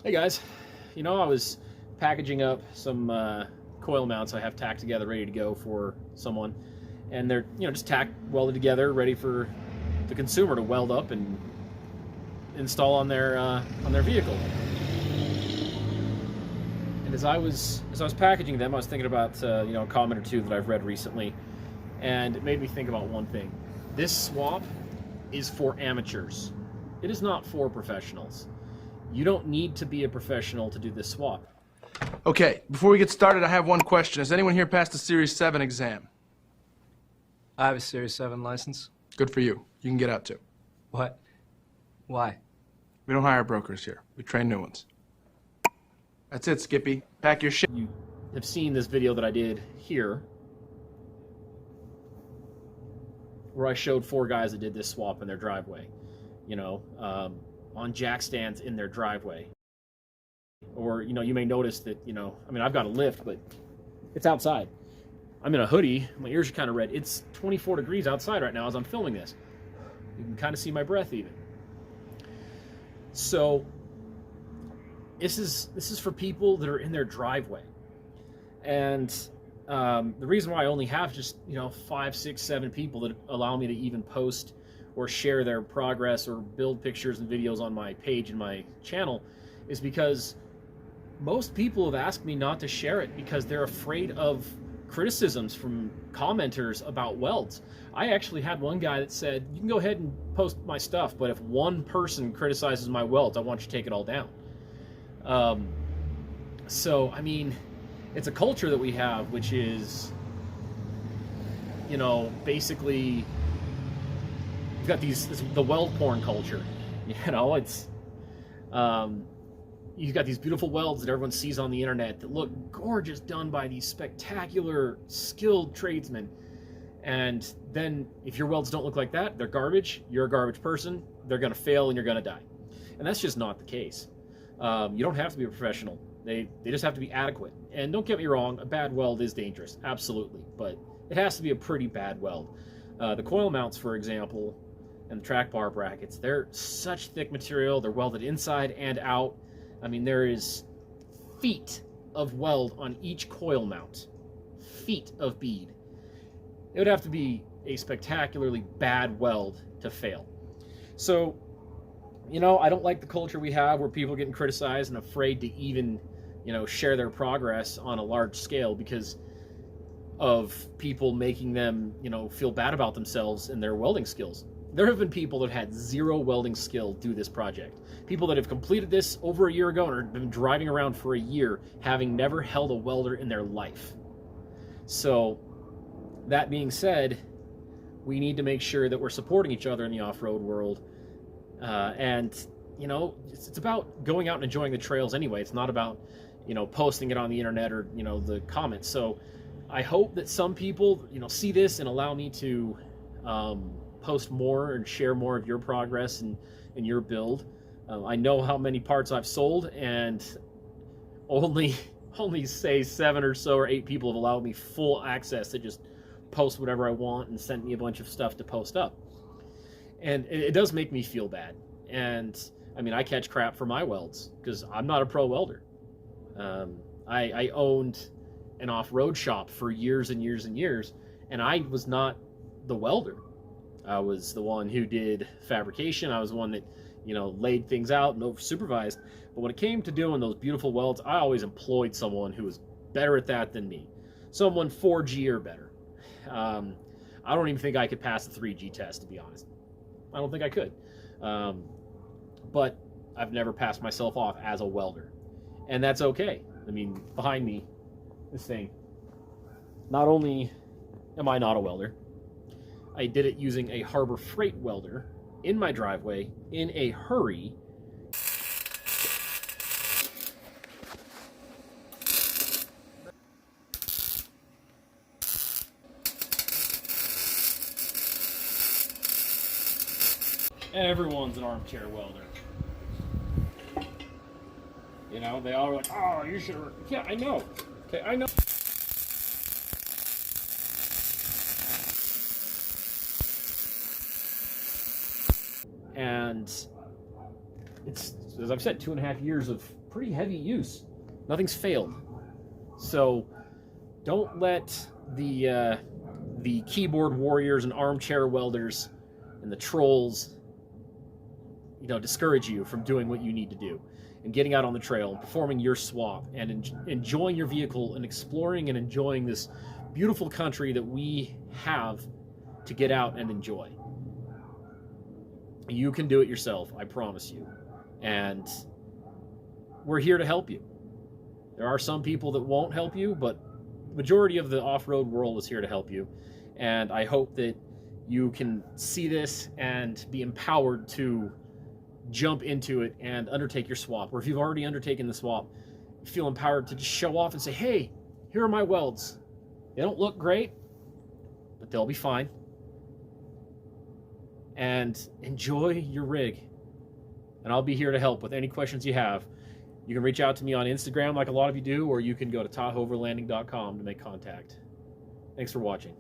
Hey guys, I was packaging up some coil mounts I have tacked together, ready to go for someone, and they're just tacked, welded together, ready for the consumer to weld up and install on their vehicle. And as I was packaging them, I was thinking about a comment or two that I've read recently, and it made me think about one thing. This swap is for amateurs. It is not for professionals. You don't need to be a professional to do this swap. Okay, before we get started, I have one question. Has anyone here passed the Series 7 exam? I have a Series 7 license. Good for you. You can get out too. What? Why? We don't hire brokers here. We train new ones. That's it, Skippy. Pack your shit. You have seen this video that I did here, where I showed 4 guys that did this swap in their driveway, on jack stands in their driveway. Or, you may notice that, I've got a lift, but it's outside. I'm in a hoodie. My ears are kind of red. It's 24 degrees outside right now as I'm filming this. You can kind of see my breath even. So this is for people that are in their driveway. And the reason why I only have just 5, 6, 7 people that allow me to even post or share their progress or build pictures and videos on my page and my channel is because most people have asked me not to share it because they're afraid of criticisms from commenters about welds. I actually had one guy that said, you can go ahead and post my stuff, but if one person criticizes my welds, I want you to take it all down. So, it's a culture that we have, which is, basically, you've got the weld porn culture. It's, you've got these beautiful welds that everyone sees on the internet that look gorgeous, done by these spectacular, skilled tradesmen. And then if your welds don't look like that, they're garbage, you're a garbage person, they're going to fail and you're going to die. And that's just not the case. You don't have to be a professional. They just have to be adequate. And don't get me wrong, a bad weld is dangerous, absolutely. But it has to be a pretty bad weld. The coil mounts, for example, and the track bar brackets, they're such thick material. They're welded inside and out. There is feet of weld on each coil mount. Feet of bead. It would have to be a spectacularly bad weld to fail. So, I don't like the culture we have where people are getting criticized and afraid to even, share their progress on a large scale because of people making them, feel bad about themselves and their welding skills. There have been people that had 0 welding skill do this project. People that have completed this over a year ago and have been driving around for a year having never held a welder in their life. So, that being said, we need to make sure that we're supporting each other in the off-road world. It's about going out and enjoying the trails anyway. It's not about, posting it on the internet or, the comments. So I hope that some people, see this and allow me to post more and share more of your progress and your build. I know how many parts I've sold, and only say 7 or so or 8 people have allowed me full access to just post whatever I want and sent me a bunch of stuff to post up. And it does make me feel bad. And I catch crap for my welds because I'm not a pro welder. I owned an off-road shop for years and years and years, and I was not the welder. I was the one who did fabrication. I was the one that, laid things out and over-supervised. But when it came to doing those beautiful welds, I always employed someone who was better at that than me. Someone 4G or better. I don't even think I could pass the 3G test, to be honest. I don't think I could. But I've never passed myself off as a welder. And that's okay. Behind me, this thing, not only am I not a welder, I did it using a Harbor Freight welder in my driveway in a hurry. Everyone's an armchair welder. They all are like, oh, you should have... Yeah, I know. Okay, I know. And it's, as I've said, 2.5 years of pretty heavy use. Nothing's failed. So don't let the keyboard warriors and armchair welders and the trolls, discourage you from doing what you need to do and getting out on the trail, performing your swap, and enjoying your vehicle and exploring and enjoying this beautiful country that we have to get out and enjoy. You can do it yourself, I promise you. And we're here to help you. There are some people that won't help you, but the majority of the off-road world is here to help you. And I hope that you can see this and be empowered to jump into it and undertake your swap. Or if you've already undertaken the swap, feel empowered to just show off and say, hey, here are my welds. They don't look great, but they'll be fine. And enjoy your rig. And I'll be here to help with any questions you have. You can reach out to me on Instagram like a lot of you do, or you can go to Tahoverlanding.com to make contact. Thanks for watching.